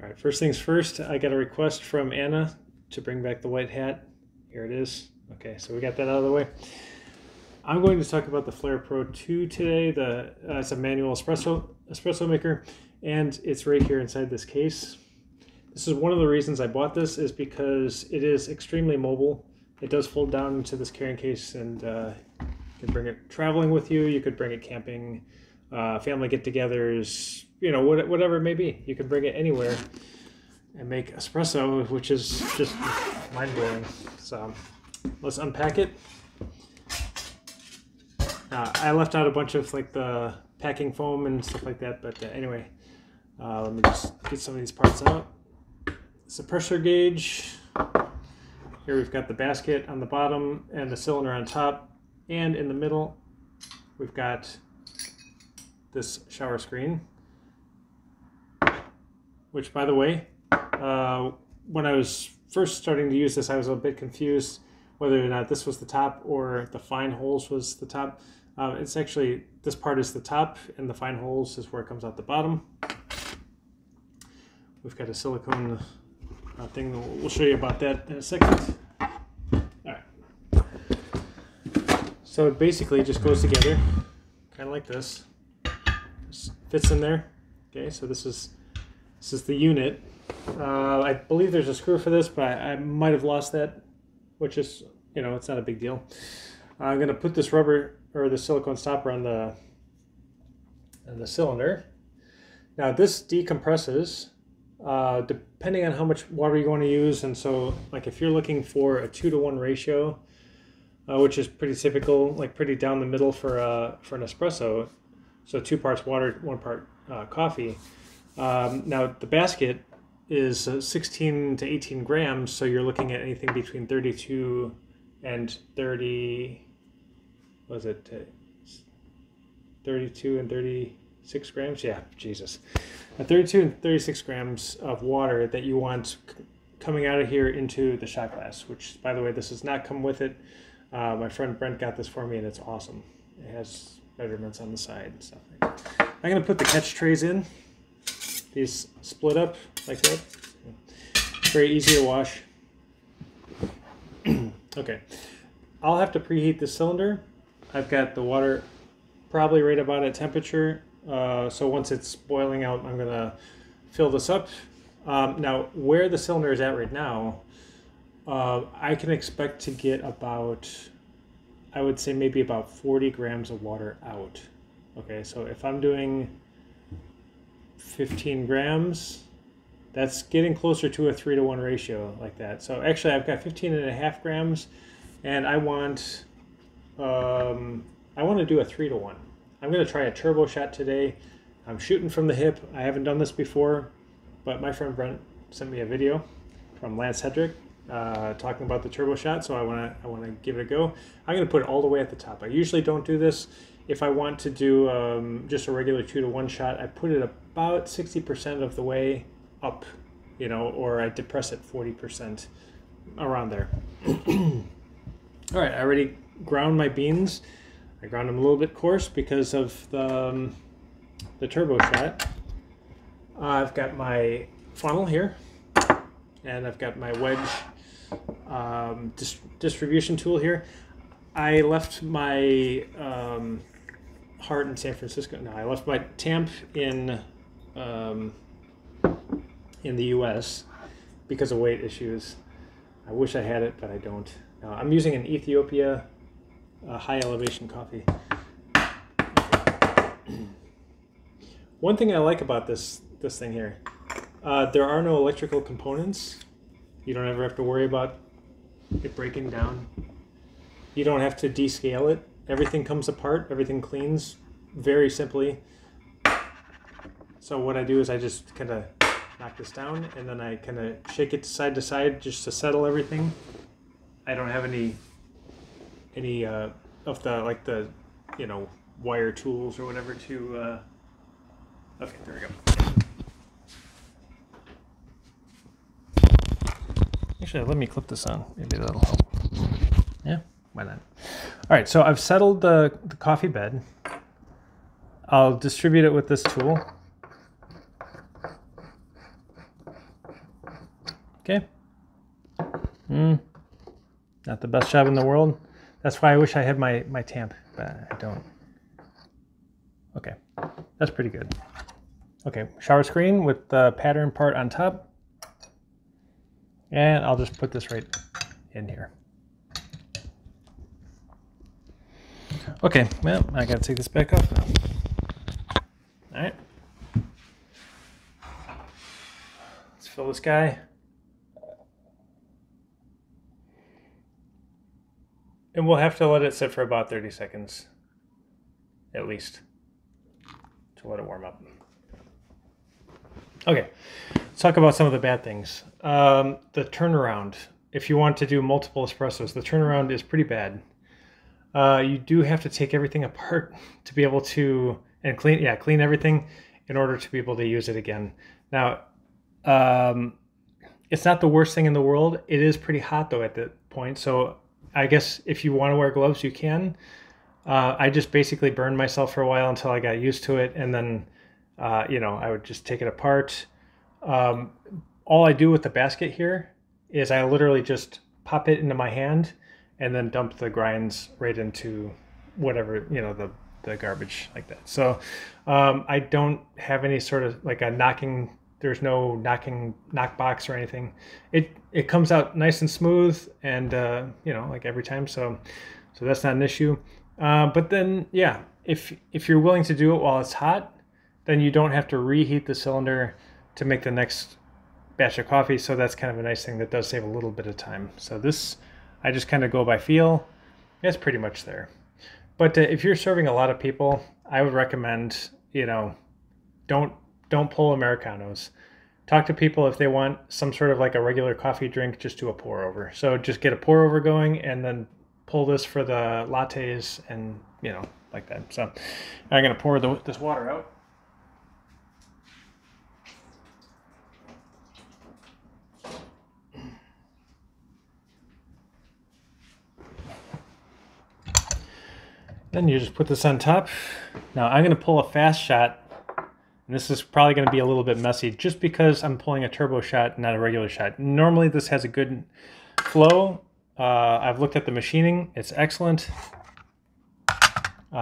All right, first things first, I got a request from Anna to bring back the white hat. Here it is. Okay, so we got that out of the way. I'm going to talk about the Flair Pro 2 today. It's a manual espresso maker, and it's right here inside this case. This is one of the reasons I bought this, is because it is extremely mobile. It does fold down into this carrying case, and you can bring it traveling with you. You could bring it camping, family get-togethers, you know, whatever it may be. You can bring it anywhere and make espresso, which is just mind-blowing. So let's unpack it. I left out a bunch of like the packing foam and stuff like that, but anyway, let me just get some of these parts out. It's a pressure gauge. Here we've got the basket on the bottom and the cylinder on top, and in the middle we've got this shower screen, which, by the way, when I was first starting to use this, I was a bit confused whether or not this was the top or the fine holes was the top. It's actually, this part is the top and the fine holes is where it comes out the bottom. We've got a silicone thing. We'll show you about that in a second. All right. So it basically just goes together, kind of like this. Just fits in there. Okay, so this is the unit. I believe there's a screw for this, but I might have lost that, which is, you know, it's not a big deal. I'm going to put this rubber or the silicone stopper on the cylinder. Now this decompresses depending on how much water you want to use, and so like if you're looking for a 2-to-1 ratio, which is pretty typical, like pretty down the middle for an espresso, so 2 parts water, 1 part coffee. Now the basket is 16 to 18 grams, so you're looking at anything between 32 and 30, was it 32 and 36 grams? Yeah, Jesus. 32 and 36 grams of water that you want coming out of here into the shot glass, which, by the way, this does not come with it. My friend Brent got this for me, and it's awesome. It has measurements on the side and stuff like that. I'm going to put the catch trays in. These split up like that. Very easy to wash. Okay, I'll have to preheat the cylinder. I've got the water probably right about at temperature. So once it's boiling out, I'm gonna fill this up. Now, where the cylinder is at right now, I can expect to get about, I would say maybe about 40 grams of water out. Okay, so if I'm doing 15 grams, that's getting closer to a 3-to-1 ratio like that. So actually I've got 15.5 grams, and I want to do a 3-to-1. I'm going to try a turbo shot today. I'm shooting from the hip. I haven't done this before, but my friend Brent sent me a video from Lance Hedrick talking about the turbo shot, so I want to give it a go. I'm going to put it all the way at the top. I usually don't do this. If I want to do just a regular 2-to-1 shot, I put it about 60% of the way up, you know, or I depress it 40%, around there. All right, I already ground my beans. I ground them a little bit coarse because of the turbo shot. I've got my funnel here, and I've got my wedge distribution tool here. I left my heart in San Francisco. No, I left my tamp in the U.S. because of weight issues. I wish I had it, but I don't. I'm using an Ethiopia high elevation coffee. One thing I like about this thing here, there are no electrical components. You don't ever have to worry about it breaking down. You don't have to descale it. Everything comes apart. Everything cleans very simply. So what I do is I just kind of knock this down, and then I kind of shake it side to side just to settle everything. I don't have any of the, like the, you know, wire tools or whatever to okay, there we go. Actually, let me clip this on. Maybe that'll help. Yeah, why not? All right, so I've settled the coffee bed. I'll distribute it with this tool. Okay. Not the best job in the world. That's why I wish I had my tamp, but I don't. Okay, that's pretty good. Okay, shower screen with the pattern part on top. And I'll just put this right in here. Okay, well, I gotta take this back off now. All right. Let's fill this guy. And we'll have to let it sit for about 30 seconds, at least, to let it warm up. Okay, let's talk about some of the bad things. The turnaround. If you want to do multiple espressos, the turnaround is pretty bad. You do have to take everything apart to be able to, and clean everything in order to be able to use it again. Now, it's not the worst thing in the world. It is pretty hot though at that point. So I guess if you want to wear gloves, you can. I just basically burned myself for a while until I got used to it. And then, I would just take it apart. All I do with the basket here is I literally just pop it into my hand and then dump the grinds right into whatever, the garbage like that. So I don't have any sort of like a knocking, there's no knock box or anything. It comes out nice and smooth and, like every time. So that's not an issue. But then, yeah, if you're willing to do it while it's hot, then you don't have to reheat the cylinder to make the next batch of coffee. So that's kind of a nice thing that does save a little bit of time. So this, I just kind of go by feel. It's pretty much there. But if you're serving a lot of people, I would recommend, don't pull Americanos. Talk to people if they want some sort of like a regular coffee drink, just do a pour over. So just get a pour over going and then pull this for the lattes and, like that. So I'm going to pour this water out. Then you just put this on top. Now I'm going to pull a fast shot, and this is probably going to be a little bit messy just because I'm pulling a turbo shot, not a regular shot. Normally this has a good flow. I've looked at the machining. It's excellent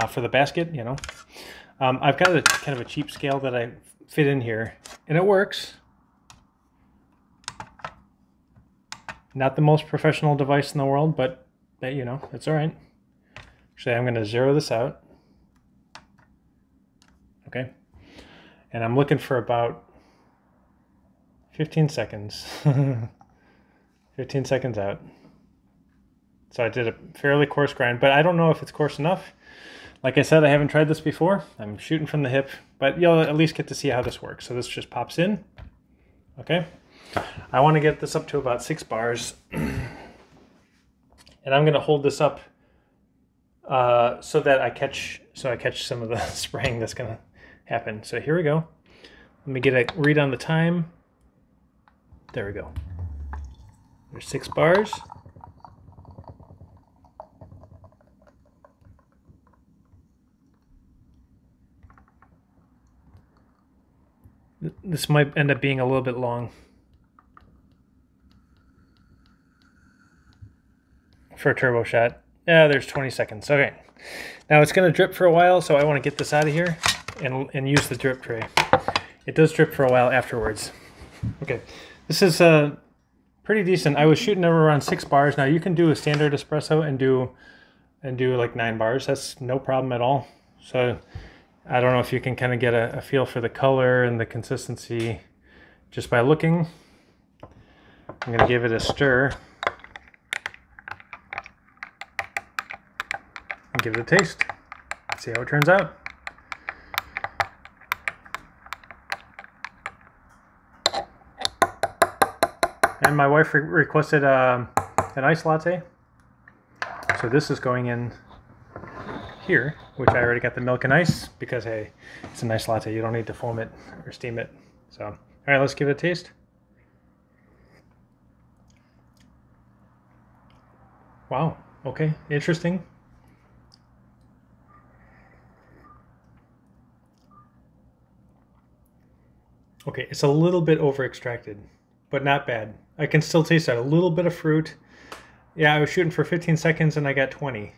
for the basket, I've got a kind of a cheap scale that I fit in here, and it works. Not the most professional device in the world, but it's all right. Actually, I'm going to zero this out. Okay. And I'm looking for about 15 seconds. 15 seconds out. So I did a fairly coarse grind, but I don't know if it's coarse enough. Like I said, I haven't tried this before. I'm shooting from the hip, but you'll at least get to see how this works. So this just pops in. Okay. I want to get this up to about 6 bars. And I'm going to hold this up so that I catch some of the spraying that's going to happen. So here we go. Let me get a read on the time. There we go. There's 6 bars. This might end up being a little bit long for a turbo shot. Yeah, there's 20 seconds. Okay. Now it's going to drip for a while, so I want to get this out of here and use the drip tray. It does drip for a while afterwards. Okay. This is pretty decent. I was shooting around 6 bars. Now you can do a standard espresso and do like 9 bars. That's no problem at all. So I don't know if you can kind of get a feel for the color and the consistency just by looking. I'm going to give it a stir and give it a taste. See how it turns out. And my wife requested an iced latte. So this is going in here, which I already got the milk and ice because, hey, it's a nice latte. You don't need to foam it or steam it. So, all right, let's give it a taste. Wow. Okay. Interesting. Okay, it's a little bit over extracted. but not bad. I can still taste a little bit of fruit. Yeah, I was shooting for 15 seconds and I got 20.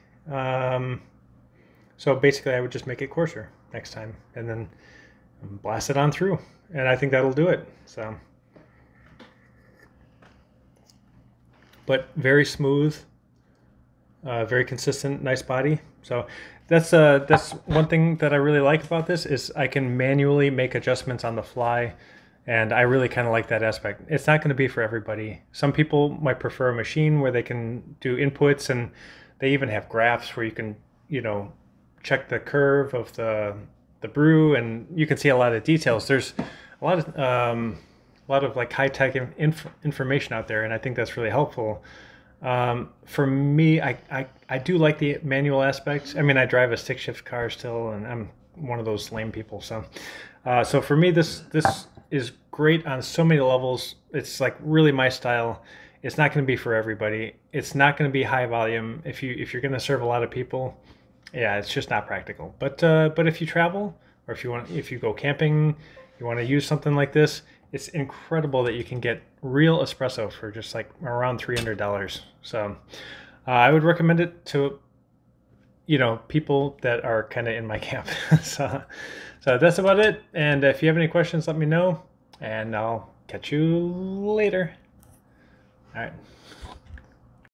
So basically I would just make it coarser next time and then blast it on through. And I think that'll do it. So, but very smooth, very consistent, nice body. So that's one thing that I really like about this is I can manually make adjustments on the fly. And I really kind of like that aspect. It's not going to be for everybody. Some people might prefer a machine where they can do inputs, and they even have graphs where you can, you know, check the curve of the brew, and you can see a lot of details. There's a lot of like high-tech information out there, and I think that's really helpful. For me, I do like the manual aspects. I mean, I drive a stick-shift car still, and I'm one of those lame people. So, so for me, this is great on so many levels. It's like really my style. It's not going to be for everybody. It's not going to be high volume. If you're going to serve a lot of people, yeah, it's just not practical. But if you travel, or if you go camping, you want to use something like this, it's incredible that you can get real espresso for just like around $300. So I would recommend it to, you know, people that are kind of in my camp. So that's about it. And if you have any questions, let me know, and I'll catch you later. All right.